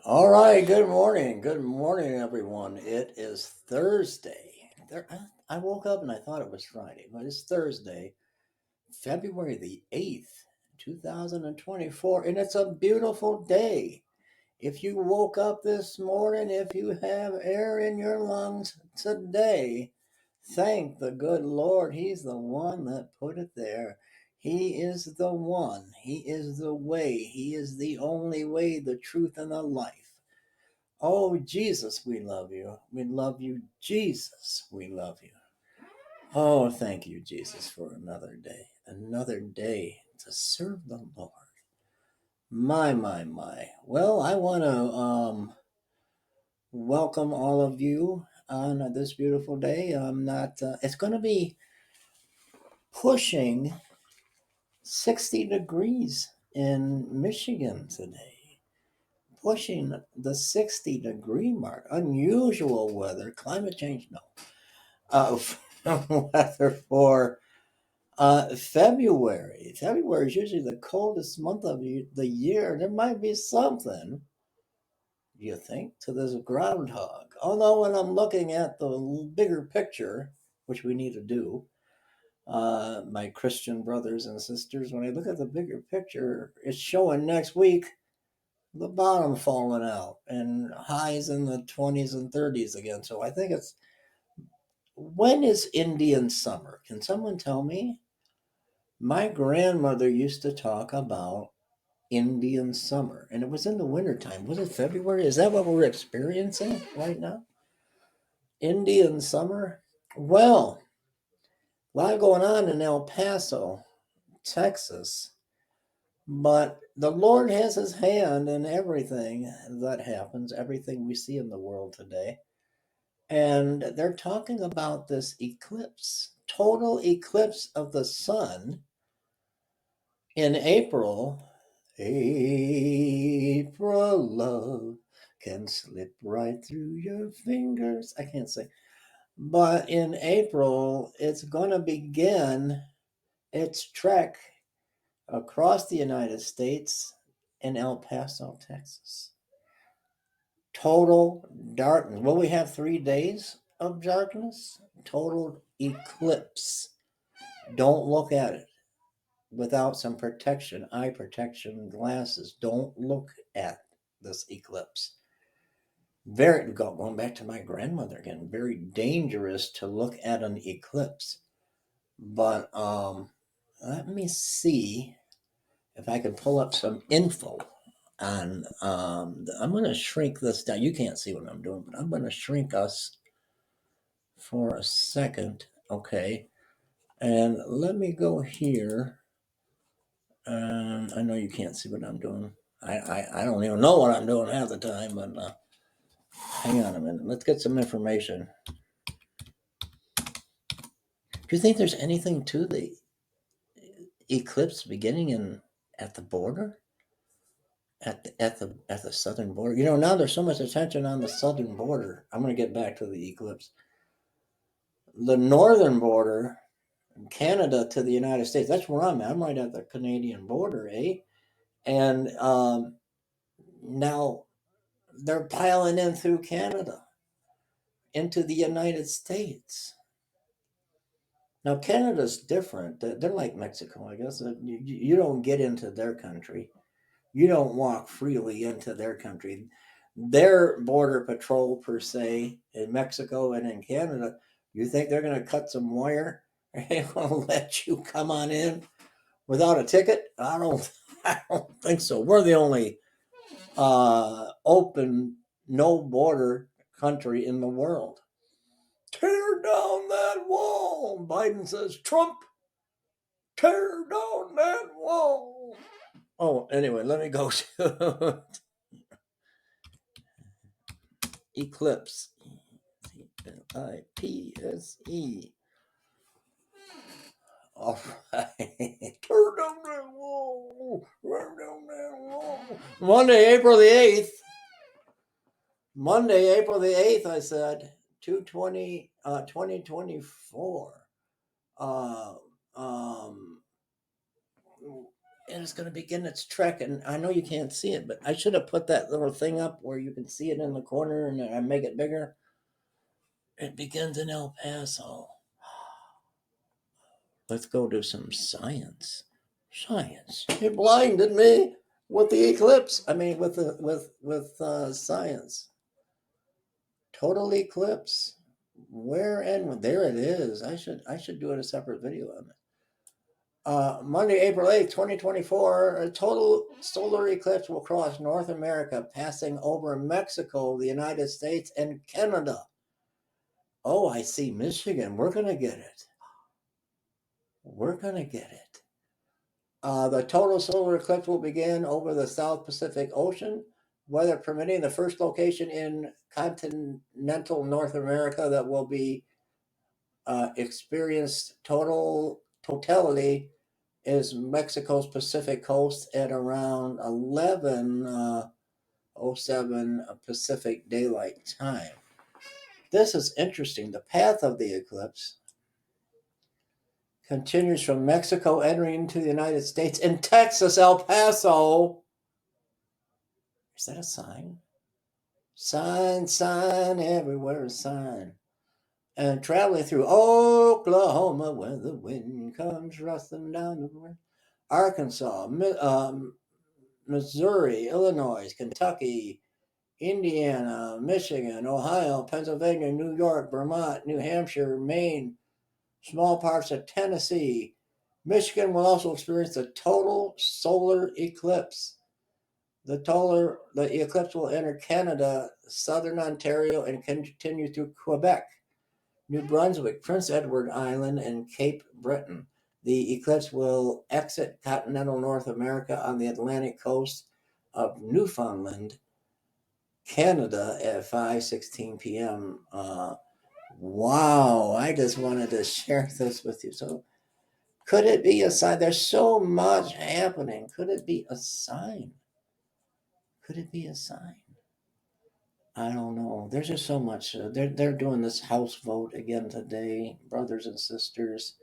All right, good morning. Good morning, everyone. It is Thursday. I woke up and I thought it was Friday, but it's Thursday, February the 8th, 2024, and it's a beautiful day. If you woke up this morning, if you have air in your lungs today, thank the good Lord. He's the one that put it there. He is the one. He is the way. He is the only way, the truth, and the life. Oh, Jesus, we love you. We love you, Jesus. We love you. Oh, thank you, Jesus, for another day to serve the Lord. My. Well, I want to welcome all of you on this beautiful day. I'm not, it's going to be pushing 60 degrees in Michigan today. Pushing the 60-degree mark. Unusual weather. Climate change, no. Weather for February. February is usually the coldest month of the year. There might be something, you think, to this groundhog. Although when I'm looking at the bigger picture, which we need to do, my Christian brothers and sisters, when I look at the bigger picture, it's showing next week the bottom falling out and highs in the 20s and 30s again. So I think it's when is Indian summer? Can someone tell me? My grandmother used to talk about Indian summer, and it was in the wintertime. Was it February? Is that what we're experiencing right now? Indian summer? Well, a lot going on in El Paso, Texas, but the Lord has his hand in everything that happens, everything we see in the world today. And they're talking about this eclipse, total eclipse of the sun in April. April love can slip right through your fingers. I can't say. But in April, it's going to begin its trek across the United States in El Paso, Texas. Total darkness. Will we have 3 days of darkness? Total eclipse. Don't look at it without some protection, eye protection glasses. Don't look at this eclipse. Very, going back to my grandmother again, very dangerous to look at an eclipse. But let me see if I can pull up some info on. I'm going to shrink this down. You can't see what I'm doing, but I'm going to shrink us for a second. Okay. And let me go here. I know you can't see what I'm doing. I don't even know what I'm doing half the time, but hang on a minute. Let's get some information. Do you think there's anything to the eclipse beginning in at the border? At the southern border? Now there's so much attention on the southern border. I'm gonna get back to the eclipse. The northern border, Canada to the United States, that's where I'm at. I'm right at the Canadian border, eh? And now they're piling in through Canada into the United States. Now, Canada's different. They're like Mexico, I guess. You don't get into their country. You don't walk freely into their country. Their border patrol, per se, in Mexico and in Canada, you think they're going to cut some wire and let you come on in without a ticket? I don't think so. We're the only open, no border country in the world. Tear down that wall. Biden says, Trump, tear down that wall. Oh, anyway, let me go to Eclipse. Eclipse. All right. Tear down that wall. Tear down that wall. Monday, April the 8th. Monday, April the 8th, I said. 2024. Uh, um, and it's going to begin its trek. And I know you can't see it, but I should have put that little thing up where you can see it in the corner, and I make it bigger. It begins in El Paso. Let's go do some science. Science. It blinded me with the eclipse. I mean, with science. Total eclipse. Where and there it is. I should do it a separate video on it. Monday, April 8th, 2024, a total solar eclipse will cross North America, passing over Mexico, the United States, and Canada. Oh, I see Michigan. We're going to get it. We're going to get it. The total solar eclipse will begin over the South Pacific Ocean, weather permitting. The first location in continental North America that will be experienced totality is Mexico's Pacific coast at around 11:07 Pacific Daylight Time. This is interesting. The path of the eclipse continues from Mexico entering into the United States in Texas, El Paso. Is that a sign? Sign, everywhere is sign. And traveling through Oklahoma where the wind comes rustling down the river. Arkansas, Missouri, Illinois, Kentucky, Indiana, Michigan, Ohio, Pennsylvania, New York, Vermont, New Hampshire, Maine, small parts of Tennessee. Michigan will also experience a total solar eclipse. The eclipse will enter Canada, southern Ontario, and continue through Quebec, New Brunswick, Prince Edward Island, and Cape Breton. The eclipse will exit continental North America on the Atlantic coast of Newfoundland, Canada at 5:16 p.m. Wow, I just wanted to share this with you. So, could it be a sign? There's so much happening. Could it be a sign? Could it be a sign? I don't know. There's just so much. They're doing this House vote again today, brothers and sisters.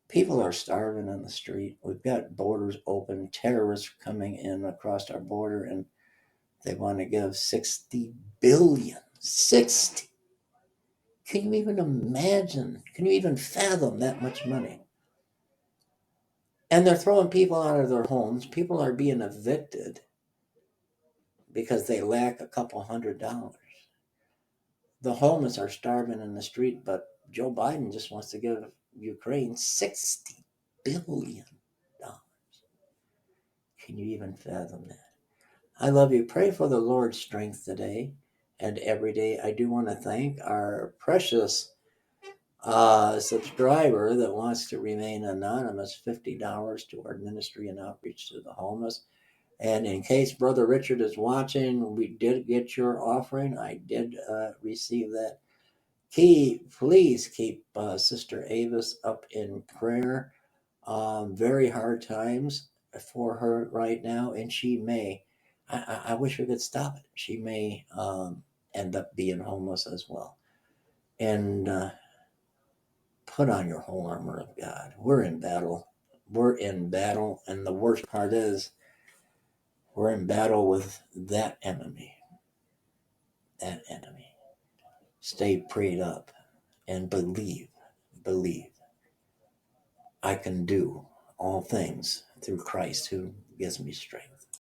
People are starving in the street. We've got borders open. Terrorists coming in across our border, and they want to give 60 billion. 60. Can you even imagine? Can you even fathom that much money? And they're throwing people out of their homes. People are being evicted because they lack a couple $100. The homeless are starving in the street, but Joe Biden just wants to give Ukraine $60 billion. Can you even fathom that? I love you. Pray for the Lord's strength today and every day. I do want to thank our precious subscriber that wants to remain anonymous, $50 to our ministry and outreach to the homeless. And in case Brother Richard is watching, we did get your offering. I did receive that. Please keep Sister Avis up in prayer. Very hard times for her right now, and she may. I wish we could stop it. She may end up being homeless as well. And put on your whole armor of God. We're in battle. We're in battle, and the worst part is we're in battle with that enemy. That enemy. Stay prayed up and believe. I can do all things through Christ who gives me strength.